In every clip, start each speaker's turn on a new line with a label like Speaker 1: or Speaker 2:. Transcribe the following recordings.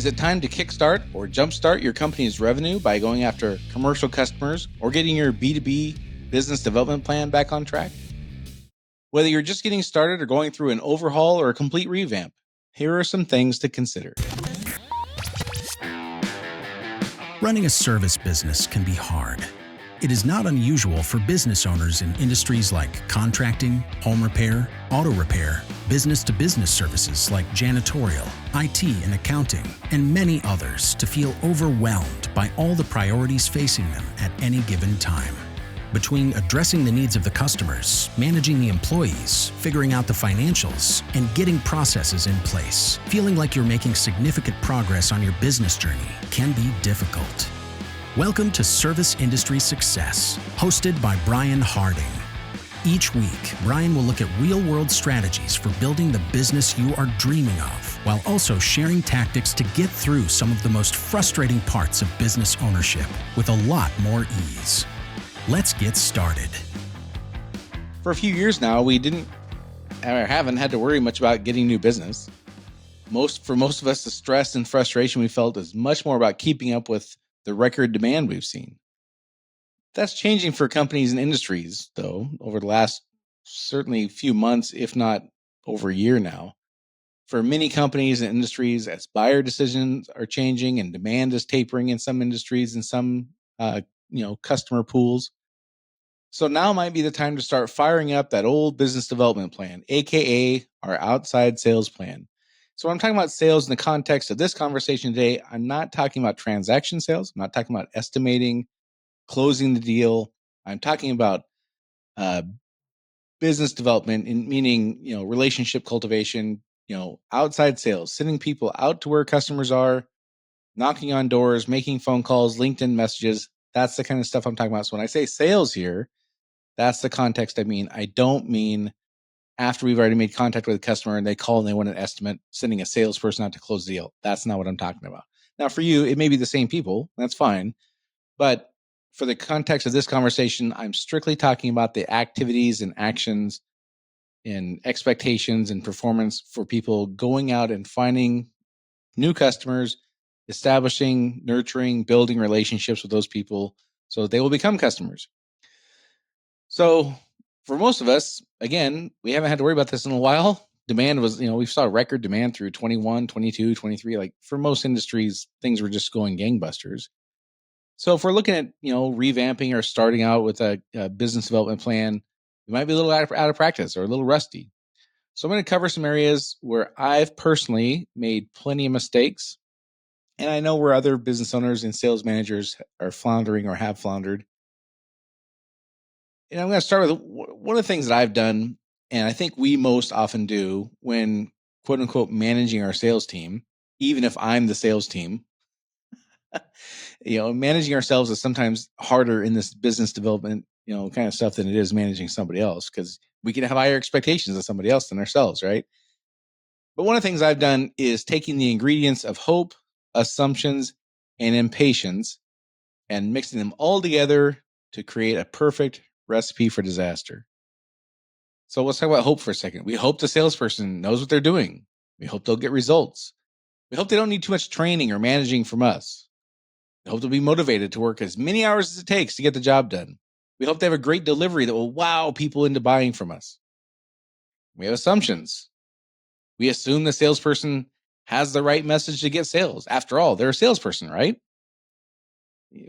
Speaker 1: Is it time to kickstart or jumpstart your company's revenue by going after commercial customers or getting your B2B business development plan back on track? Whether you're just getting started or going through an overhaul or a complete revamp, here are some things to consider.
Speaker 2: Running a service business can be hard. It is not unusual for business owners in industries like contracting, home repair, auto repair, business-to-business services like janitorial, IT and accounting, and many others to feel overwhelmed by all the priorities facing them at any given time. Between addressing the needs of the customers, managing the employees, figuring out the financials, and getting processes in place, feeling like you're making significant progress on your business journey can be difficult. Welcome to Service Industry Success, hosted by Brian Harding. Each week, Brian will look at real-world strategies for building the business you are dreaming of, while also sharing tactics to get through some of the most frustrating parts of business ownership with a lot more ease. Let's get started.
Speaker 1: For a few years now, we haven't had to worry much about getting new business. For most of us, the stress and frustration we felt is much more about keeping up with the record demand we've seen. That's changing for companies and industries, though, over the last certainly few months, if not over a year now. For many companies and industries, as buyer decisions are changing and demand is tapering in some industries and some customer pools. So now might be the time to start firing up that old business development plan, aka our outside sales plan. So when I'm talking about sales in the context of this conversation today, I'm not talking about transaction sales. I'm not talking about estimating, closing the deal. I'm talking about business development, meaning relationship cultivation, outside sales, sending people out to where customers are, knocking on doors, making phone calls, LinkedIn messages. That's the kind of stuff I'm talking about. So when I say sales here, that's the context I mean. I don't mean after we've already made contact with a customer and they call and they want an estimate, sending a salesperson out to close the deal. That's not what I'm talking about. Now, for you, it may be the same people. That's fine. But for the context of this conversation, I'm strictly talking about the activities and actions and expectations and performance for people going out and finding new customers, establishing, nurturing, building relationships with those people so that they will become customers. So for most of us, again, we haven't had to worry about this in a while. Demand was, we saw record demand through 21, 22, 23. Like for most industries, things were just going gangbusters. So if we're looking at, revamping or starting out with a business development plan, we might be a little out of practice or a little rusty. So I'm going to cover some areas where I've personally made plenty of mistakes. And I know where other business owners and sales managers are floundering or have floundered. And I'm going to start with one of the things that I've done, and I think we most often do when, quote unquote, managing our sales team, even if I'm the sales team. Managing ourselves is sometimes harder in this business development, kind of stuff than it is managing somebody else, because we can have higher expectations of somebody else than ourselves, right? But one of the things I've done is taking the ingredients of hope, assumptions, and impatience and mixing them all together to create a perfect recipe for disaster. So let's talk about hope for a second. We hope the salesperson knows what they're doing. We hope they'll get results. We hope they don't need too much training or managing from us. We hope they'll be motivated to work as many hours as it takes to get the job done. We hope they have a great delivery that will wow people into buying from us. We have assumptions. We assume the salesperson has the right message to get sales. After all, they're a salesperson, right?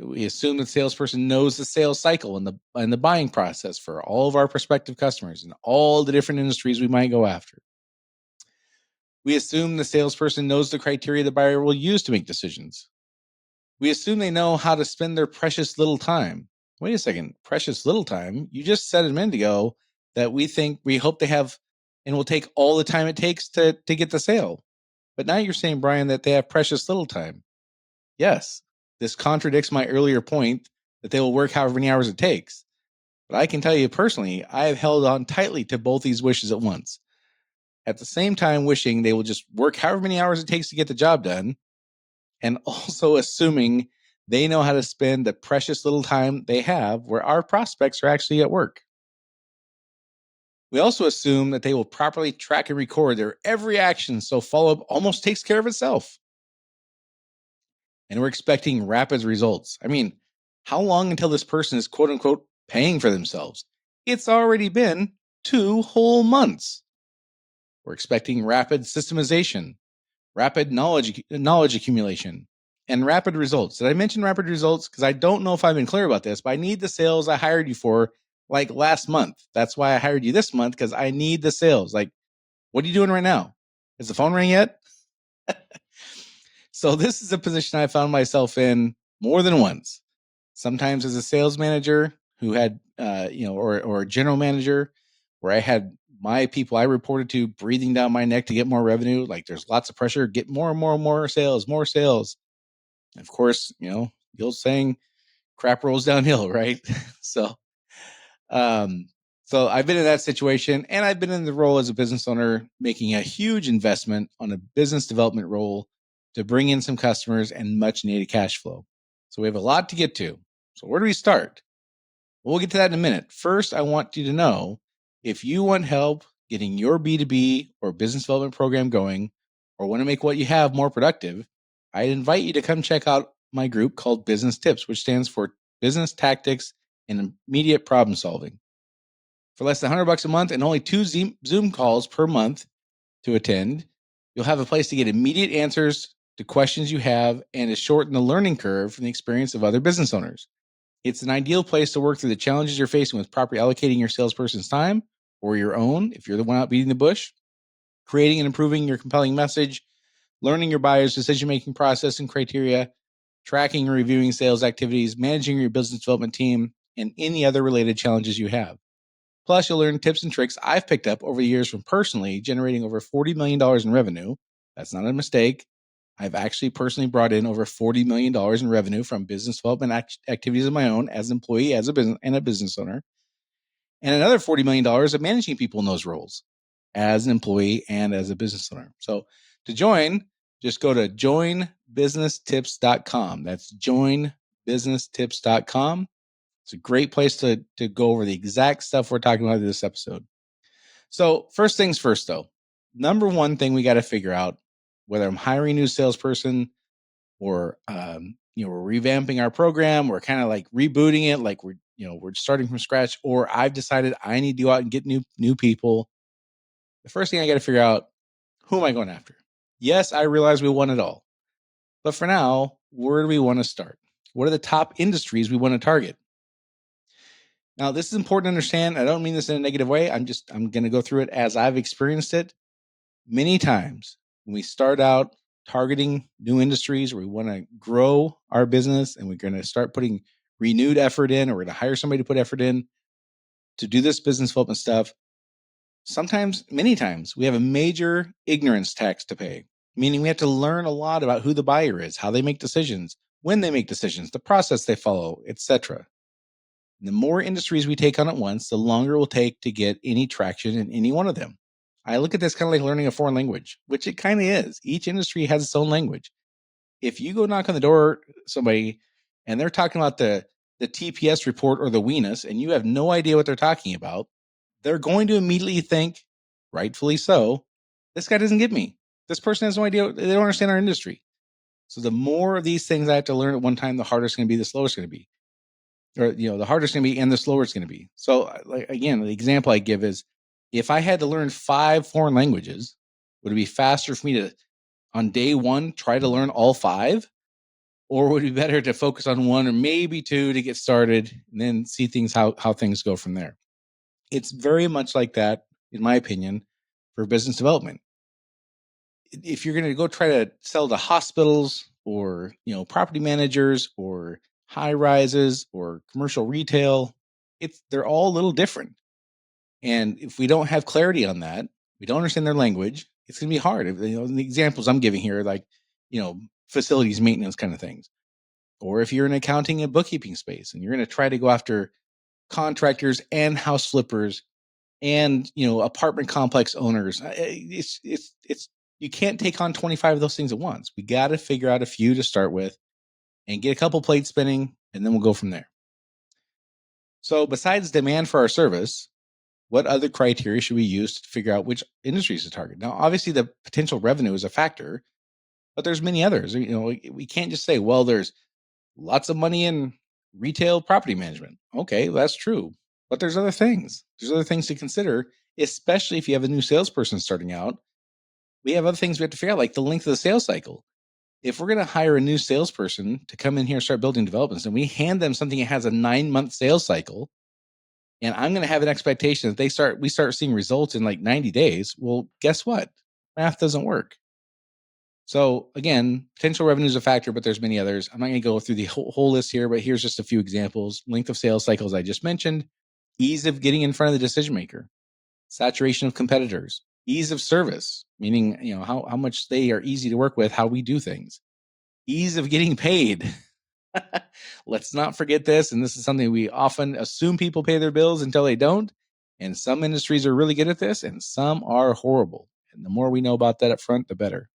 Speaker 1: We assume the salesperson knows the sales cycle and the buying process for all of our prospective customers and all the different industries we might go after. We assume the salesperson knows the criteria the buyer will use to make decisions. We assume they know how to spend their precious little time. Wait a second, precious little time? You just said a minute ago that we hope they have and will take all the time it takes to get the sale. But now you're saying, Brian, that they have precious little time. Yes, this contradicts my earlier point that they will work however many hours it takes. But I can tell you personally, I have held on tightly to both these wishes at once. At the same time, wishing they will just work however many hours it takes to get the job done, and also assuming they know how to spend the precious little time they have where our prospects are actually at work. We also assume that they will properly track and record their every action so follow-up almost takes care of itself. and we're expecting rapid results. I mean, how long until this person is quote unquote paying for themselves? It's already been 2 whole months. We're expecting rapid systemization, rapid knowledge accumulation, and rapid results. Did I mention rapid results? Because I don't know if I've been clear about this, but I need the sales I hired you for like last month. That's why I hired you this month, because I need the sales. Like, what are you doing right now? Has the phone ring yet? So this is a position I found myself in more than once. Sometimes as a sales manager who had, or a general manager, where I had my people I reported to breathing down my neck to get more revenue. Like, there's lots of pressure, get more and more and more sales, more sales. And of course, the old saying, crap rolls downhill, right? so, um, so I've been in that situation, and I've been in the role as a business owner, making a huge investment on a business development role to bring in some customers and much needed cash flow. So we have a lot to get to. So where do we start? We'll get to that in a minute. First, I want you to know, if you want help getting your B2B or business development program going, or want to make what you have more productive, I invite you to come check out my group called Business Tips, which stands for Business Tactics and Immediate Problem Solving. For less than $100 a month and only 2 Zoom calls per month to attend, you'll have a place to get immediate answers to questions you have and to shorten the learning curve from the experience of other business owners. It's an ideal place to work through the challenges you're facing with properly allocating your salesperson's time, or your own if you're the one out beating the bush, creating and improving your compelling message, learning your buyer's decision-making process and criteria, tracking and reviewing sales activities, managing your business development team, and any other related challenges you have. Plus, you'll learn tips and tricks I've picked up over the years from personally generating over $40 million in revenue. That's not a mistake. I've actually personally brought in over $40 million in revenue from business development activities of my own as an employee, as a business and a business owner, and another $40 million of managing people in those roles as an employee and as a business owner. So to join, just go to joinbusinesstips.com. That's joinbusinesstips.com. It's a great place to go over the exact stuff we're talking about in this episode. So first things first, though, number one thing we got to figure out, whether I'm hiring a new salesperson or we're revamping our program, we're kind of like rebooting it, like we're starting from scratch, or I've decided I need to go out and get new people. The first thing I got to figure out, who am I going after? Yes, I realize we want it all, but for now, where do we want to start? What are the top industries we want to target? Now, this is important to understand. I don't mean this in a negative way. I'm going to go through it as I've experienced it. Many times when we start out targeting new industries, or we want to grow our business and we're going to start putting renewed effort in, or we're going to hire somebody to put effort in to do this business development stuff, many times we have a major ignorance tax to pay, meaning we have to learn a lot about who the buyer is, how they make decisions, when they make decisions, the process they follow, etc. The more industries we take on at once, the longer it will take to get any traction in any one of them. I look at this kind of like learning a foreign language, which it kind of is. Each industry has its own language. If you go knock on the door, somebody, and they're talking about the TPS report or the WENUS, and you have no idea what they're talking about, they're going to immediately think, rightfully so, this guy doesn't get me. This person has no idea. They don't understand our industry. So the more of these things I have to learn at one time, the harder it's going to be, the slower it's going to be. Or, the harder it's going to be and the slower it's going to be. So again, the example I give is, if I had to learn 5 foreign languages, would it be faster for me to, on day one, try to learn all 5? Or would it be better to focus on 1 or maybe 2 to get started and then see how things go from there? It's very much like that, in my opinion, for business development. If you're going to go try to sell to hospitals or, property managers or high rises or commercial retail, they're all a little different. And if we don't have clarity on that, we don't understand their language, it's going to be hard. The examples I'm giving here are like, facilities maintenance kind of things. Or if you're in accounting and bookkeeping space and you're going to try to go after contractors and house flippers and, apartment complex owners, it's you can't take on 25 of those things at once. We got to figure out a few to start with and get a couple plates spinning, and then we'll go from there. So besides demand for our service, what other criteria should we use to figure out which industries to target? Now, obviously, the potential revenue is a factor, but there's many others. We can't just say, well, there's lots of money in retail property management. Okay, that's true. But there's other things. There's other things to consider, especially if you have a new salesperson starting out. We have other things we have to figure out, like the length of the sales cycle. If we're going to hire a new salesperson to come in here and start building developments, and we hand them something that has a 9-month sales cycle, and I'm going to have an expectation that we start seeing results in like 90 days. Well, guess what? Math doesn't work. So again, potential revenue is a factor, but there's many others. I'm not going to go through the whole list here, but here's just a few examples. Length of sales cycles I just mentioned, ease of getting in front of the decision maker, saturation of competitors, ease of service, meaning how much they are easy to work with, how we do things, ease of getting paid. Let's not forget this, and this is something we often assume people pay their bills until they don't. And some industries are really good at this, and some are horrible. And the more we know about that up front, the better.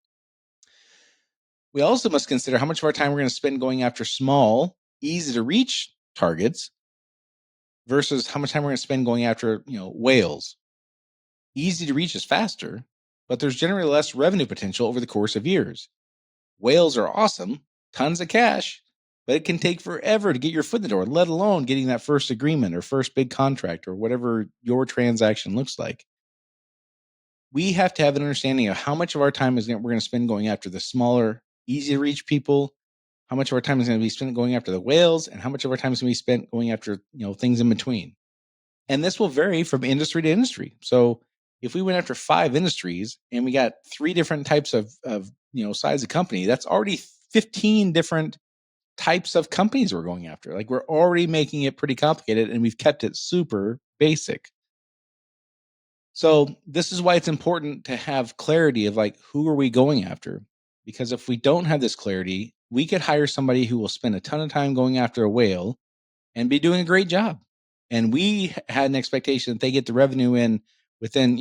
Speaker 1: We also must consider how much of our time we're going to spend going after small, easy to reach targets versus how much time we're going to spend going after, whales. Easy to reach is faster, but there's generally less revenue potential over the course of years. Whales are awesome, tons of cash, but it can take forever to get your foot in the door, let alone getting that first agreement or first big contract or whatever your transaction looks like. We have to have an understanding of how much of our time we're going to spend going after the smaller, easy to reach people, how much of our time is going to be spent going after the whales, and how much of our time is going to be spent going after things in between. And this will vary from industry to industry. So if we went after 5 industries and we got 3 different types of size of company, that's already 15 different types of companies we're going after. Like, we're already making it pretty complicated, and we've kept it super basic. So this is why it's important to have clarity of like, who are we going after? Because if we don't have this clarity, we could hire somebody who will spend a ton of time going after a whale and be doing a great job. And we had an expectation that they get the revenue in within,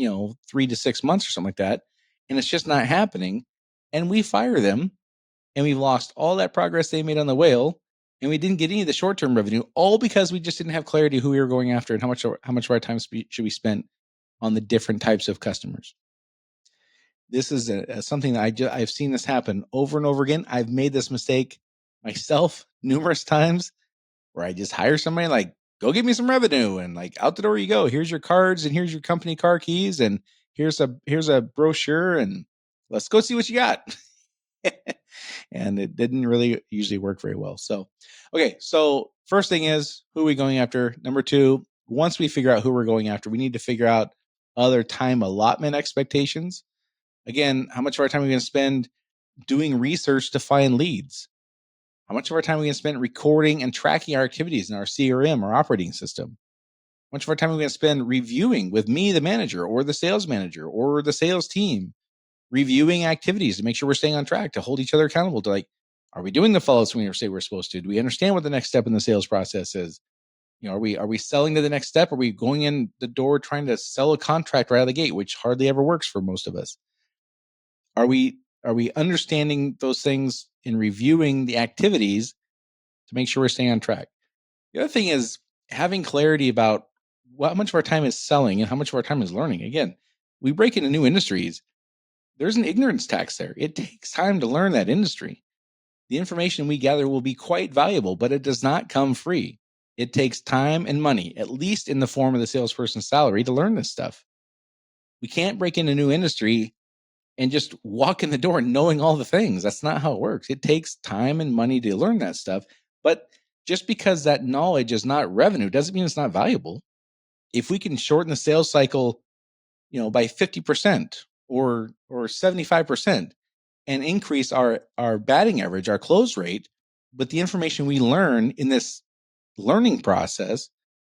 Speaker 1: 3 to 6 months or something like that. And it's just not happening. And we fire them, and we've lost all that progress they made on the whale. And we didn't get any of the short-term revenue, all because we just didn't have clarity who we were going after and how much of our time should be spent on the different types of customers. This is something that I've seen this happen over and over again. I've made this mistake myself numerous times, where I just hire somebody like, go get me some revenue, and like, out the door you go. Here's your cards, and here's your company car keys, and here's a brochure, and let's go see what you got. And it didn't really usually work very well. So, okay. So first thing is, who are we going after? Number 2, once we figure out who we're going after, we need to figure out other time allotment expectations. Again, how much of our time are we going to spend doing research to find leads? How much of our time are we going to spend recording and tracking our activities in our CRM or operating system? How much of our time are we going to spend reviewing with me, the manager, or the sales manager, or the sales team, reviewing activities to make sure we're staying on track, to hold each other accountable to, like, are we doing the follow-ups we say we're supposed to? Do we understand what the next step in the sales process is? Are we selling to the next step? Are we going in the door trying to sell a contract right out of the gate, which hardly ever works for most of us? Are we understanding those things and reviewing the activities to make sure we're staying on track? The other thing is having clarity about how much of our time is selling and how much of our time is learning. Again, we break into new industries. There's an ignorance tax there. It takes time to learn that industry. The information we gather will be quite valuable, but it does not come free. It takes time and money, at least in the form of the salesperson's salary, to learn this stuff. We can't break into a new industry and just walk in the door knowing all the things. That's not how it works. It takes time and money to learn that stuff. But just because that knowledge is not revenue doesn't mean it's not valuable. If we can shorten the sales cycle, by 50% or 75%, and increase our batting average, our close rate, with the information we learn in this learning process,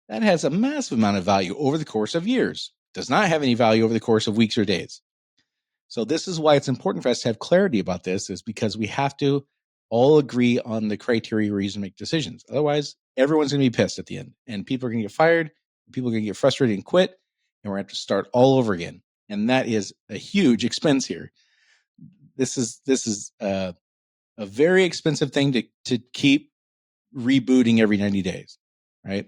Speaker 1: that has a massive amount of value over the course of years. Does not have any value over the course of weeks or days. So this is why it's important for us to have clarity about this, is because we have to all agree on the criteria we're using to make decisions. Otherwise, everyone's going to be pissed at the end, and people are going to get fired, people are going to get frustrated and quit, and we're going to have to start all over again. And that is a huge expense here. This is a very expensive thing to keep rebooting every 90 days, right?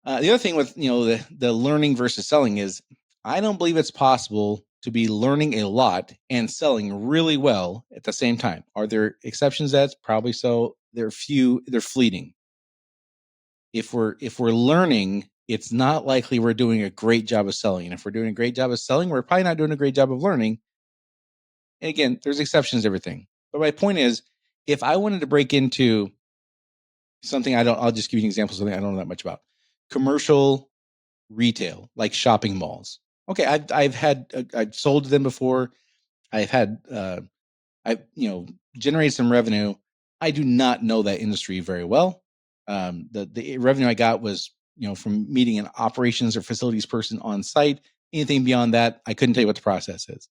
Speaker 1: The other thing with the learning versus selling is, I don't believe it's possible to be learning a lot and selling really well at the same time. Are there exceptions to that? Probably so. They're few, they're fleeting. If we're learning, it's not likely we're doing a great job of selling. And if we're doing a great job of selling, we're probably not doing a great job of learning. And again, there's exceptions to everything. But my point is, if I wanted to break into something I'll just give you an example of something I don't know that much about. Commercial retail, like shopping malls. Okay, I've sold to them before. I've had I've generated some revenue. I do not know that industry very well. The revenue I got was from meeting an operations or facilities person on site. Anything beyond that, I couldn't tell you what the process is.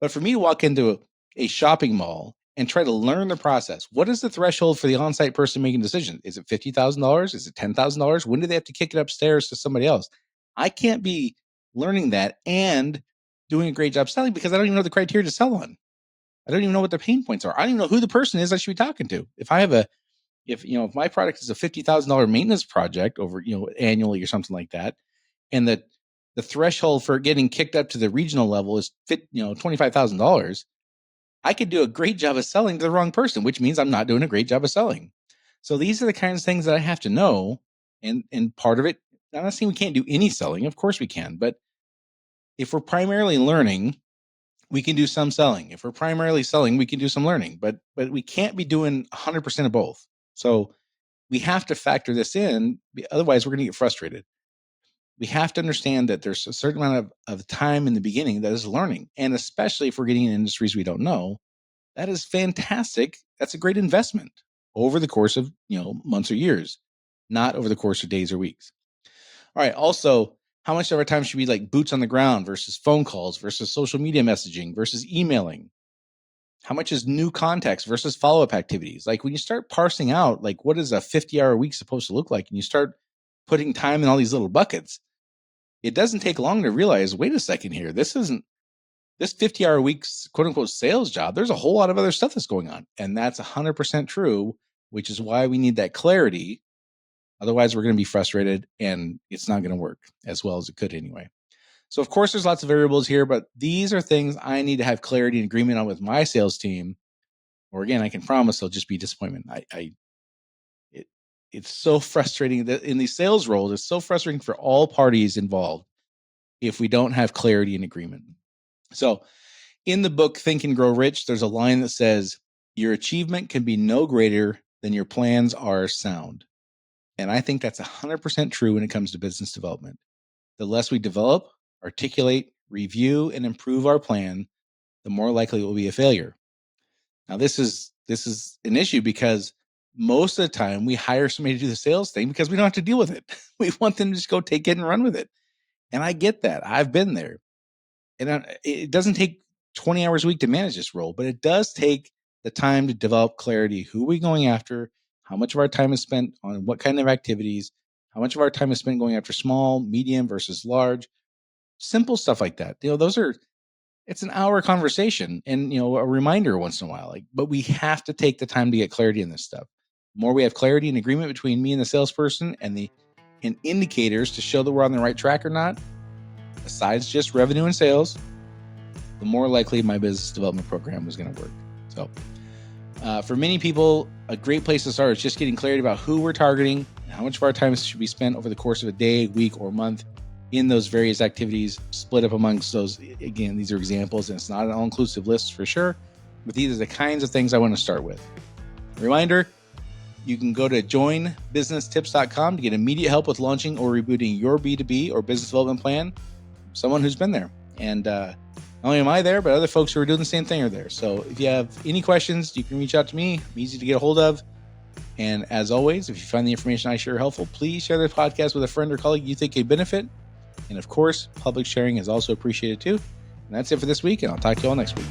Speaker 1: But for me to walk into a shopping mall and try to learn the process, what is the threshold for the on-site person making a decision? Is it $50,000? Is it $10,000? When do they have to kick it upstairs to somebody else? I can't be learning that and doing a great job selling because I don't even know the criteria to sell on. I don't even know what the pain points are. I don't even know who the person is I should be talking to. If my product is a $50,000 maintenance project over, annually or something like that, and the threshold for getting kicked up to the regional level is $25,000, I could do a great job of selling to the wrong person, which means I'm not doing a great job of selling. So these are the kinds of things that I have to know. And part of it, I'm not saying we can't do any selling. Of course we can. But if we're primarily learning, we can do some selling. If we're primarily selling, we can do some learning. But we can't be doing 100% of both. So we have to factor this in. Otherwise, we're going to get frustrated. We have to understand that there's a certain amount of time in the beginning that is learning. And especially if we're getting in industries we don't know, that is fantastic. That's a great investment over the course of, months or years, not over the course of days or weeks. All right. Also, how much of our time should be like boots on the ground versus phone calls versus social media messaging versus emailing? How much is new contacts versus follow-up activities? Like when you start parsing out, like what is a 50-hour week supposed to look like? And you start putting time in all these little buckets, it doesn't take long to realize, wait a second here, this 50-hour week's quote unquote sales job. There's a whole lot of other stuff that's going on. And that's 100% true, which is why we need that clarity. Otherwise, we're going to be frustrated and it's not going to work as well as it could anyway. So of course, there's lots of variables here, but these are things I need to have clarity and agreement on with my sales team. Or again, I can promise there'll just be disappointment. It's so frustrating that in these sales roles, it's so frustrating for all parties involved if we don't have clarity and agreement. So in the book, Think and Grow Rich, there's a line that says, your achievement can be no greater than your plans are sound. And I think that's 100% true when it comes to business development. The less we develop, articulate, review, and improve our plan, the more likely it will be a failure. Now, this is an issue because most of the time we hire somebody to do the sales thing because we don't have to deal with it. We want them to just go take it and run with it. And I get that. I've been there. And it doesn't take 20 hours a week to manage this role, but it does take the time to develop clarity. Who are we going after? How much of our time is spent on what kind of activities? How much of our time is spent going after small, medium versus large? Simple stuff like that. It's an hour conversation and, a reminder once in a while. But we have to take the time to get clarity in this stuff. The more we have clarity and agreement between me and the salesperson and indicators to show that we're on the right track or not, besides just revenue and sales, the more likely my business development program was going to work. So for many people, a great place to start is just getting clarity about who we're targeting, and how much of our time should be spent over the course of a day, week, or month in those various activities, split up amongst those. Again, these are examples, and it's not an all-inclusive list for sure, but these are the kinds of things I want to start with. Reminder, you can go to joinbusinesstips.com to get immediate help with launching or rebooting your B2B or business development plan. Someone who's been there. And not only am I there, but other folks who are doing the same thing are there. So if you have any questions, you can reach out to me. I'm easy to get a hold of. And as always, if you find the information I share helpful, please share the podcast with a friend or colleague you think could benefit. And of course, public sharing is also appreciated too. And that's it for this week, and I'll talk to you all next week.